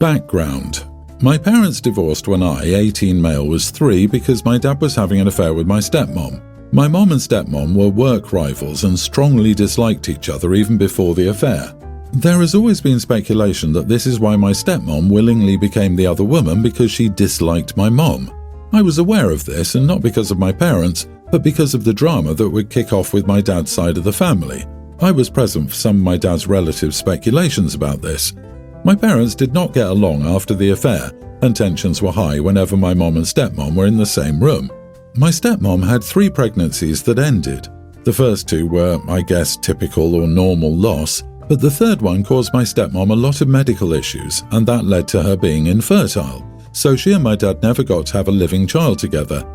Background. My parents divorced when I, 18 male, was 3 because my dad was having an affair with my stepmom. My mom and stepmom were work rivals and strongly disliked each other even before the affair. There has always been speculation that this is why my stepmom willingly became the other woman because she disliked my mom. I was aware of this, and not because of my parents, but because of the drama that would kick off with my dad's side of the family. I was present for some of my dad's relatives' speculations about this. My parents did not get along after the affair, and tensions were high whenever my mom and stepmom were in the same room. My stepmom had 3 pregnancies that ended. The first 2 were, I guess, typical or normal loss, but the third one caused my stepmom a lot of medical issues, and that led to her being infertile, so she and my dad never got to have a living child together.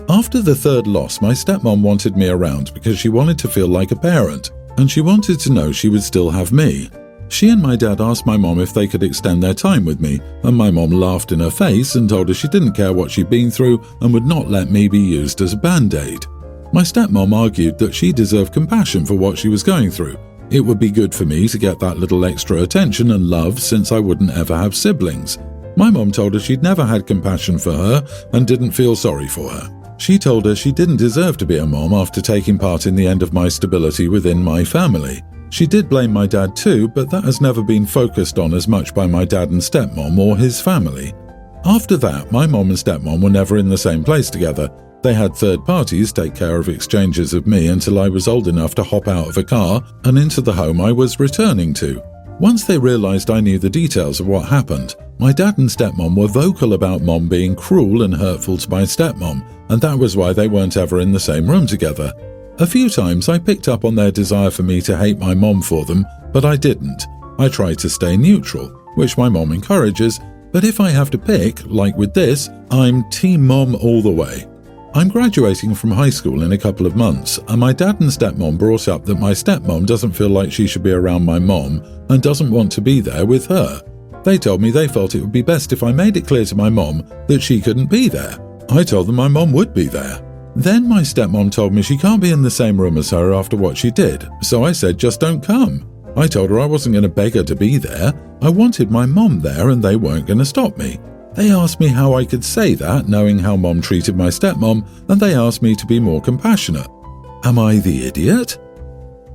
After the third loss, my stepmom wanted me around because she wanted to feel like a parent, and she wanted to know she would still have me. She and my dad asked my mom if they could extend their time with me, and my mom laughed in her face and told her she didn't care what she'd been through and would not let me be used as a band-aid. My stepmom argued that she deserved compassion for what she was going through. It would be good for me to get that little extra attention and love since I wouldn't ever have siblings. My mom told her she'd never had compassion for her and didn't feel sorry for her. She told her she didn't deserve to be a mom after taking part in the end of my stability within my family. She did blame my dad too, but that has never been focused on as much by my dad and stepmom or his family. After that, my mom and stepmom were never in the same place together. They had third parties take care of exchanges of me until I was old enough to hop out of a car and into the home I was returning to. Once they realized I knew the details of what happened, my dad and stepmom were vocal about mom being cruel and hurtful to my stepmom, and that was why they weren't ever in the same room together. A few times I picked up on their desire for me to hate my mom for them, but I didn't. I tried to stay neutral, which my mom encourages, but if I have to pick, like with this, I'm team mom all the way. I'm graduating from high school in a couple of months, and my dad and stepmom brought up that my stepmom doesn't feel like she should be around my mom and doesn't want to be there with her. They told me they felt it would be best if I made it clear to my mom that she couldn't be there. I told them my mom would be there. Then my stepmom told me she can't be in the same room as her after what she did, so I said just don't come. I told her I wasn't going to beg her to be there. I wanted my mom there and they weren't going to stop me. They asked me how I could say that, knowing how mom treated my stepmom, and they asked me to be more compassionate. Am I the idiot?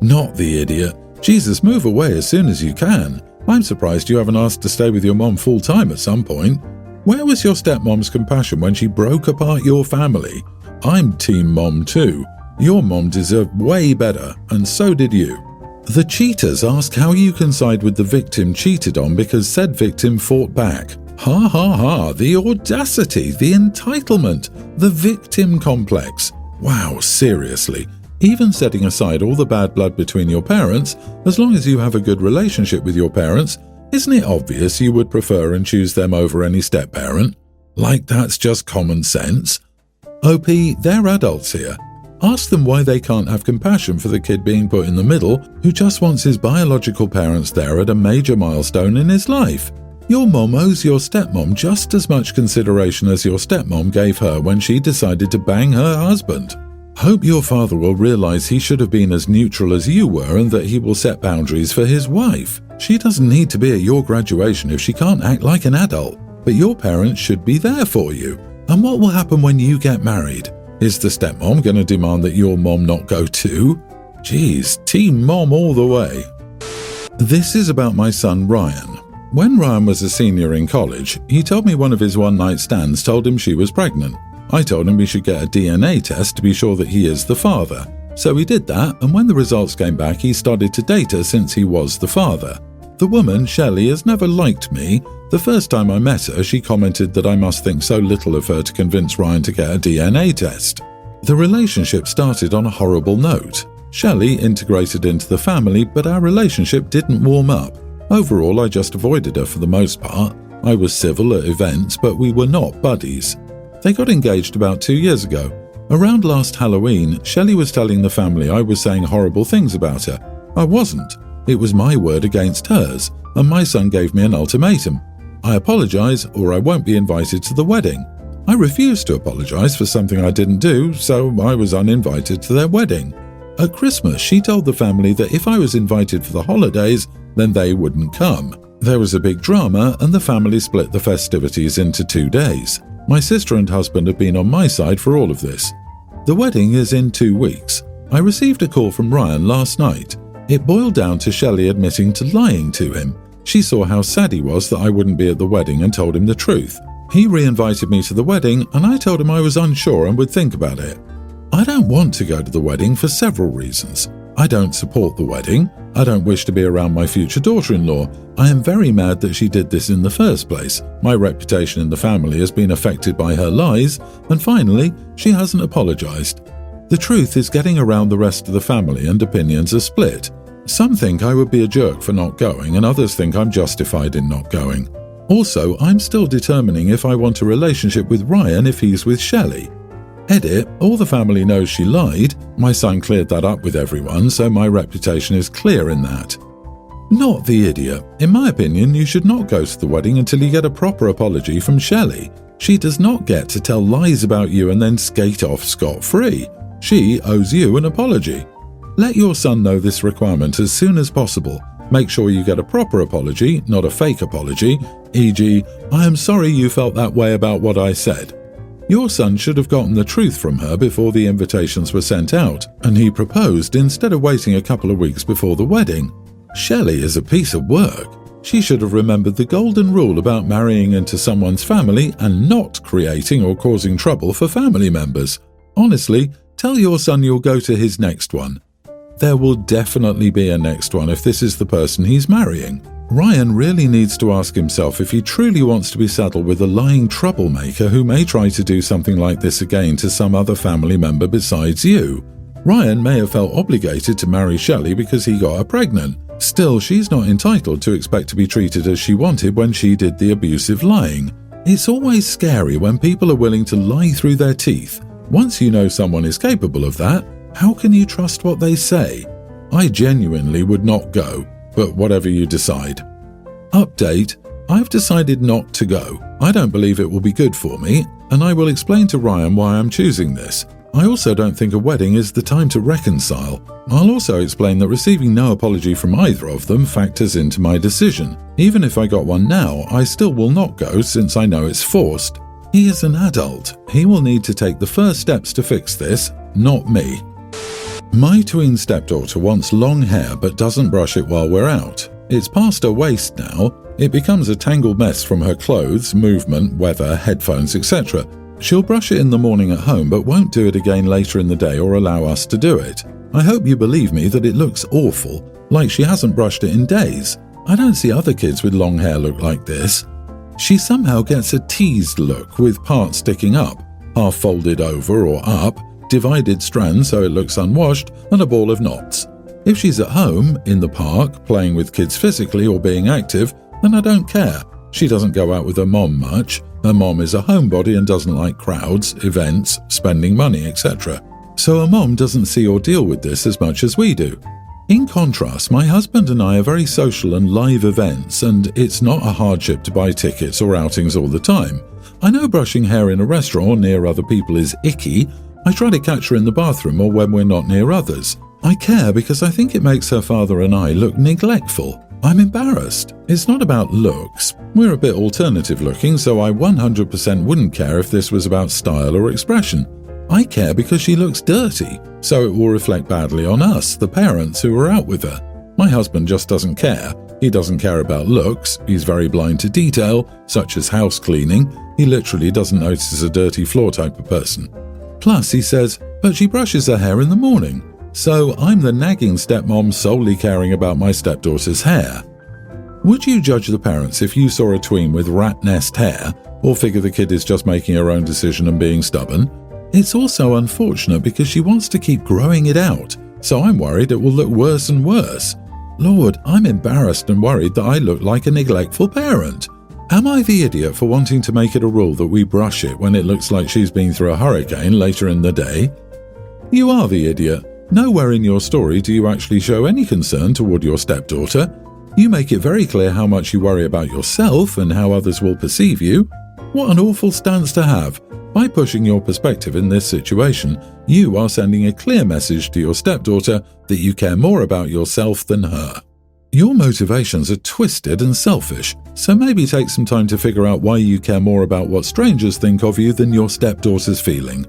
Not the idiot. Jesus, move away as soon as you can. I'm surprised you haven't asked to stay with your mom full time at some point. Where was your stepmom's compassion when she broke apart your family? I'm team mom too. Your mom deserved way better, and so did you. The cheaters ask how you can side with the victim cheated on because said victim fought back. Ha ha ha, the audacity, the entitlement, the victim complex. Wow, seriously. Even setting aside all the bad blood between your parents, as long as you have a good relationship with your parents, isn't it obvious you would prefer and choose them over any step-parent? Like that's just common sense. OP, they're adults here. Ask them why they can't have compassion for the kid being put in the middle who just wants his biological parents there at a major milestone in his life. Your mom owes your stepmom just as much consideration as your stepmom gave her when she decided to bang her husband. Hope your father will realize he should have been as neutral as you were and that he will set boundaries for his wife. She doesn't need to be at your graduation if she can't act like an adult, but your parents should be there for you. And what will happen when you get married? Is the stepmom going to demand that your mom not go too? Geez, team mom all the way. This is about my son Ryan. When Ryan was a senior in college, he told me one of his one-night stands told him she was pregnant. I told him we should get a DNA test to be sure that he is the father. So he did that, and when the results came back, he started to date her since he was the father. The woman, Shelley, has never liked me. The first time I met her, she commented that I must think so little of her to convince Ryan to get a DNA test. The relationship started on a horrible note. Shelley integrated into the family, but our relationship didn't warm up. Overall, I just avoided her for the most part. I was civil at events, but we were not buddies. They got engaged about 2 years ago. Around last Halloween, Shelley was telling the family I was saying horrible things about her. I wasn't. It was my word against hers, and my son gave me an ultimatum. I apologize or I won't be invited to the wedding. I refused to apologize for something I didn't do, so I was uninvited to their wedding. At Christmas, she told the family that if I was invited for the holidays, then they wouldn't come. There was a big drama and the family split the festivities into 2 days. My sister and husband have been on my side for all of this. The wedding is in 2 weeks. I received a call from Ryan last night. It boiled down to Shelley admitting to lying to him. She saw how sad he was that I wouldn't be at the wedding and told him the truth. He re-invited me to the wedding and I told him I was unsure and would think about it. I don't want to go to the wedding for several reasons. I don't support the wedding. I don't wish to be around my future daughter-in-law. I am very mad that she did this in the first place. My reputation in the family has been affected by her lies. And finally, she hasn't apologized. The truth is getting around the rest of the family and opinions are split. Some think I would be a jerk for not going and others think I'm justified in not going. Also, I'm still determining if I want a relationship with Ryan if he's with Shelley. Edit, all the family knows she lied. My son cleared that up with everyone, so my reputation is clear in that. Not the idiot. In my opinion, you should not go to the wedding until you get a proper apology from Shelley. She does not get to tell lies about you and then skate off scot-free. She owes you an apology. Let your son know this requirement as soon as possible. Make sure you get a proper apology, not a fake apology, e.g., I am sorry you felt that way about what I said. Your son should have gotten the truth from her before the invitations were sent out, and he proposed instead of waiting a couple of weeks before the wedding. Shelley is a piece of work. She should have remembered the golden rule about marrying into someone's family and not creating or causing trouble for family members. Honestly, tell your son you'll go to his next one. There will definitely be a next one if this is the person he's marrying. Ryan really needs to ask himself if he truly wants to be saddled with a lying troublemaker who may try to do something like this again to some other family member besides you. Ryan may have felt obligated to marry Shelley because he got her pregnant. Still, she's not entitled to expect to be treated as she wanted when she did the abusive lying. It's always scary when people are willing to lie through their teeth. Once you know someone is capable of that, how can you trust what they say? I genuinely would not go, but whatever you decide. Update: I've decided not to go. I don't believe it will be good for me, and I will explain to Ryan why I'm choosing this. I also don't think a wedding is the time to reconcile. I'll also explain that receiving no apology from either of them factors into my decision. Even if I got one now, I still will not go since I know it's forced. He is an adult. He will need to take the first steps to fix this, not me. My twin stepdaughter wants long hair but doesn't brush it while we're out. It's past her waist now. It becomes a tangled mess from her clothes, movement, weather, headphones, etc. She'll brush it in the morning at home but won't do it again later in the day or allow us to do it. I hope you believe me that it looks awful, like she hasn't brushed it in days. I don't see other kids with long hair look like this. She somehow gets a teased look with parts sticking up, half folded over or up, divided strands so it looks unwashed, and a ball of knots. If she's at home, in the park, playing with kids physically or being active, then I don't care. She doesn't go out with her mom much. Her mom is a homebody and doesn't like crowds, events, spending money, etc. So her mom doesn't see or deal with this as much as we do. In contrast, my husband and I are very social and live events, and it's not a hardship to buy tickets or outings all the time. I know brushing hair in a restaurant or near other people is icky. I try to catch her in the bathroom or when we're not near others. I care because I think it makes her father and I look neglectful. I'm embarrassed. It's not about looks. We're a bit alternative looking, so I 100% wouldn't care if this was about style or expression. I care because she looks dirty, so it will reflect badly on us, the parents who are out with her. My husband just doesn't care. He doesn't care about looks. He's very blind to detail, such as house cleaning. He literally doesn't notice a dirty floor type of person. Plus, he says, but she brushes her hair in the morning. So I'm the nagging stepmom solely caring about my stepdaughter's hair. Would you judge the parents if you saw a tween with rat nest hair, or figure the kid is just making her own decision and being stubborn? It's also unfortunate because she wants to keep growing it out, so I'm worried it will look worse and worse. Lord, I'm embarrassed and worried that I look like a neglectful parent. Am I the idiot for wanting to make it a rule that we brush it when it looks like she's been through a hurricane later in the day? You are the idiot. Nowhere in your story do you actually show any concern toward your stepdaughter. You make it very clear how much you worry about yourself and how others will perceive you. What an awful stance to have. By pushing your perspective in this situation, you are sending a clear message to your stepdaughter that you care more about yourself than her. Your motivations are twisted and selfish, so maybe take some time to figure out why you care more about what strangers think of you than your stepdaughter's feeling.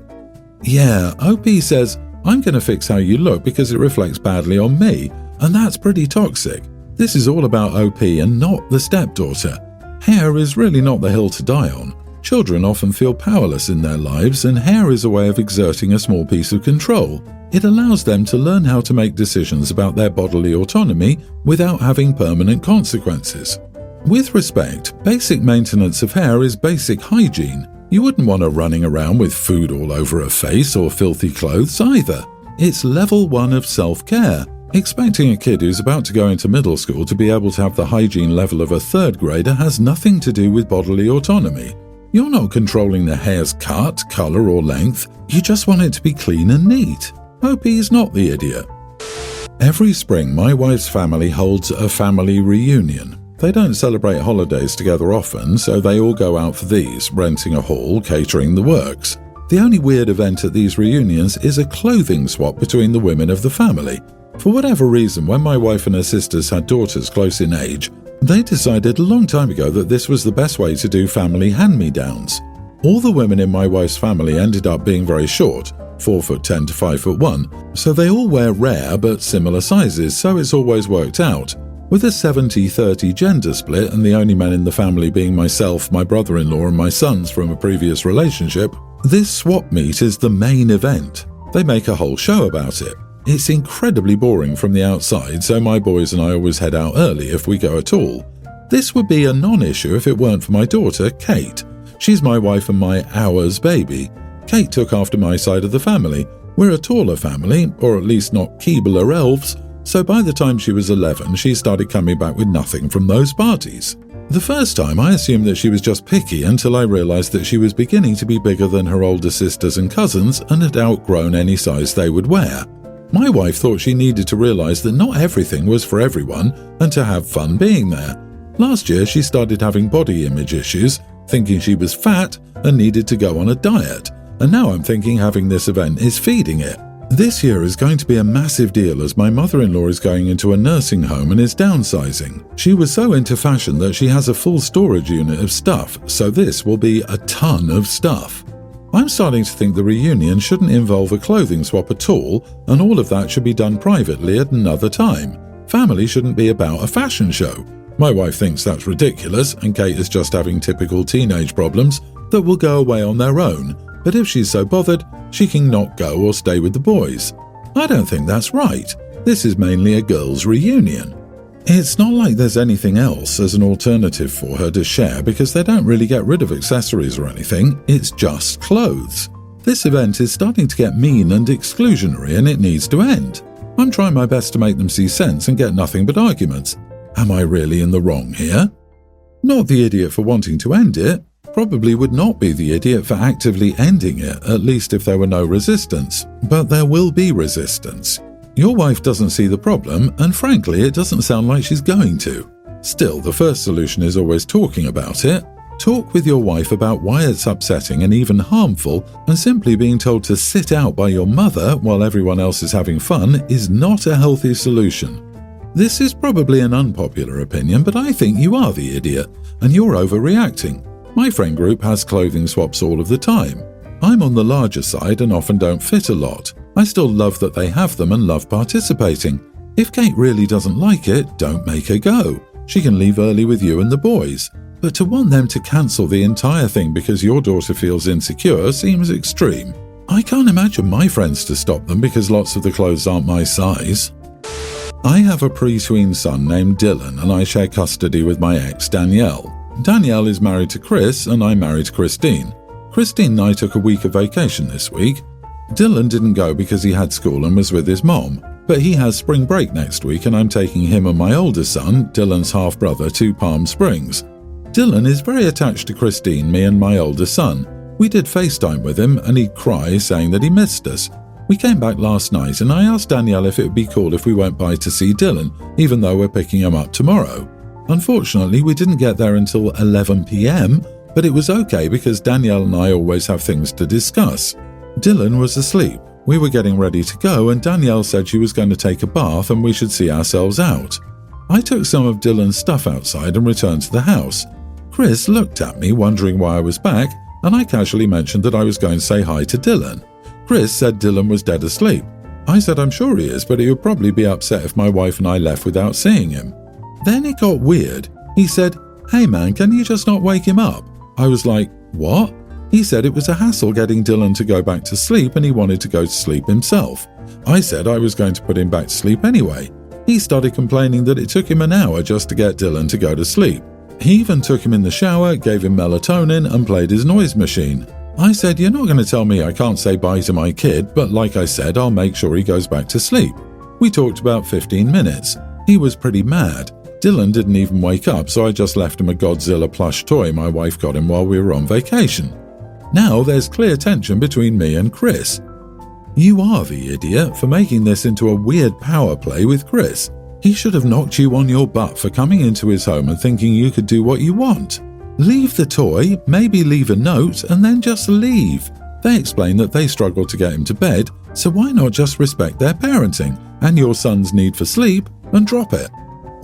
Yeah, OP says, I'm going to fix how you look because it reflects badly on me, and that's pretty toxic. This is all about OP and not the stepdaughter. Hair is really not the hill to die on. Children often feel powerless in their lives, and hair is a way of exerting a small piece of control. It allows them to learn how to make decisions about their bodily autonomy without having permanent consequences. With respect, basic maintenance of hair is basic hygiene. You wouldn't want her running around with food all over her face or filthy clothes either. It's level 1 of self-care. Expecting a kid who's about to go into middle school to be able to have the hygiene level of a third grader has nothing to do with bodily autonomy. You're not controlling the hair's cut, colour or length. You just want it to be clean and neat. OP's not the idiot. Every spring, my wife's family holds a family reunion. They don't celebrate holidays together often, so they all go out for these, renting a hall, catering the works. The only weird event at these reunions is a clothing swap between the women of the family. For whatever reason, when my wife and her sisters had daughters close in age, they decided a long time ago that this was the best way to do family hand-me-downs. All the women in my wife's family ended up being very short, 4'10" to 5'1", so they all wear rare but similar sizes, so it's always worked out. With a 70-30 gender split and the only men in the family being myself, my brother-in-law and my sons from a previous relationship, this swap meet is the main event. They make a whole show about it. It's incredibly boring from the outside, so my boys and I always head out early if we go at all. This would be a non-issue if it weren't for my daughter, Kate. She's my wife and my ours baby. Kate took after my side of the family. We're a taller family, or at least not Keebler elves, so by the time she was 11, she started coming back with nothing from those parties. The first time, I assumed that she was just picky until I realised that she was beginning to be bigger than her older sisters and cousins and had outgrown any size they would wear. My wife thought she needed to realise that not everything was for everyone and to have fun being there. Last year, she started having body image issues, thinking she was fat and needed to go on a diet. And now I'm thinking having this event is feeding it. This year is going to be a massive deal as my mother-in-law is going into a nursing home and is downsizing. She was so into fashion that she has a full storage unit of stuff, so this will be a ton of stuff. I'm starting to think the reunion shouldn't involve a clothing swap at all, and all of that should be done privately at another time. Family shouldn't be about a fashion show. My wife thinks that's ridiculous, and Kate is just having typical teenage problems that will go away on their own. But if she's so bothered, she can not go or stay with the boys. I don't think that's right. This is mainly a girls' reunion. It's not like there's anything else as an alternative for her to share because they don't really get rid of accessories or anything, it's just clothes. This event is starting to get mean and exclusionary and it needs to end. I'm trying my best to make them see sense and get nothing but arguments. Am I really in the wrong here? Not the idiot for wanting to end it. Probably would not be the idiot for actively ending it, at least if there were no resistance. But there will be resistance. Your wife doesn't see the problem, and frankly, it doesn't sound like she's going to. Still, the first solution is always talking about it. Talk with your wife about why it's upsetting and even harmful, and simply being told to sit out by your mother while everyone else is having fun is not a healthy solution. This is probably an unpopular opinion, but I think you are the idiot, and you're overreacting. My friend group has clothing swaps all of the time. I'm on the larger side and often don't fit a lot. I still love that they have them and love participating. If Kate really doesn't like it, don't make her go. She can leave early with you and the boys. But to want them to cancel the entire thing because your daughter feels insecure seems extreme. I can't imagine my friends to stop them because lots of the clothes aren't my size. I have a pre-tween son named Dylan and I share custody with my ex, Danielle. Danielle is married to Chris and I'm married to Christine. Christine and I took a week of vacation this week. Dylan didn't go because he had school and was with his mom, but he has spring break next week and I'm taking him and my older son, Dylan's half-brother, to Palm Springs. Dylan is very attached to Christine, me and my older son. We did FaceTime with him and he'd cry saying that he missed us. We came back last night and I asked Danielle if it would be cool if we went by to see Dylan, even though we're picking him up tomorrow. Unfortunately, we didn't get there until 11 p.m, but it was okay because Danielle and I always have things to discuss. Dylan was asleep. We were getting ready to go and Danielle said she was going to take a bath and we should see ourselves out. I took some of Dylan's stuff outside and returned to the house. Chris looked at me, wondering why I was back, and I casually mentioned that I was going to say hi to Dylan. Chris said Dylan was dead asleep. I said I'm sure he is, but he would probably be upset if my wife and I left without seeing him. Then it got weird. He said, "Hey man, can you just not wake him up?" I was like, "What?" He said it was a hassle getting Dylan to go back to sleep and he wanted to go to sleep himself. I said I was going to put him back to sleep anyway. He started complaining that it took him an hour just to get Dylan to go to sleep. He even took him in the shower, gave him melatonin and played his noise machine. I said, "You're not going to tell me I can't say bye to my kid, but like I said, I'll make sure he goes back to sleep." We talked about 15 minutes. He was pretty mad. Dylan didn't even wake up, so I just left him a Godzilla plush toy my wife got him while we were on vacation. Now there's clear tension between me and Chris. You are the idiot for making this into a weird power play with Chris. He should have knocked you on your butt for coming into his home and thinking you could do what you want. Leave the toy, maybe leave a note, and then just leave. They explain that they struggle to get him to bed, so why not just respect their parenting and your son's need for sleep and drop it?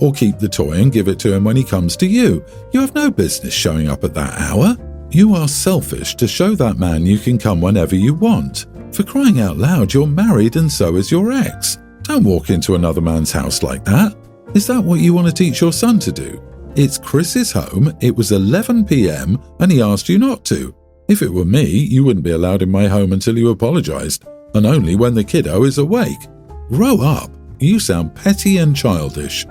Or keep the toy and give it to him when he comes to you. You have no business showing up at that hour. You are selfish to show that man you can come whenever you want. For crying out loud, you're married and so is your ex. Don't walk into another man's house like that. Is that what you want to teach your son to do? It's Chris's home, it was 11 p.m. and he asked you not to. If it were me, you wouldn't be allowed in my home until you apologized, and only when the kiddo is awake. Grow up. You sound petty and childish.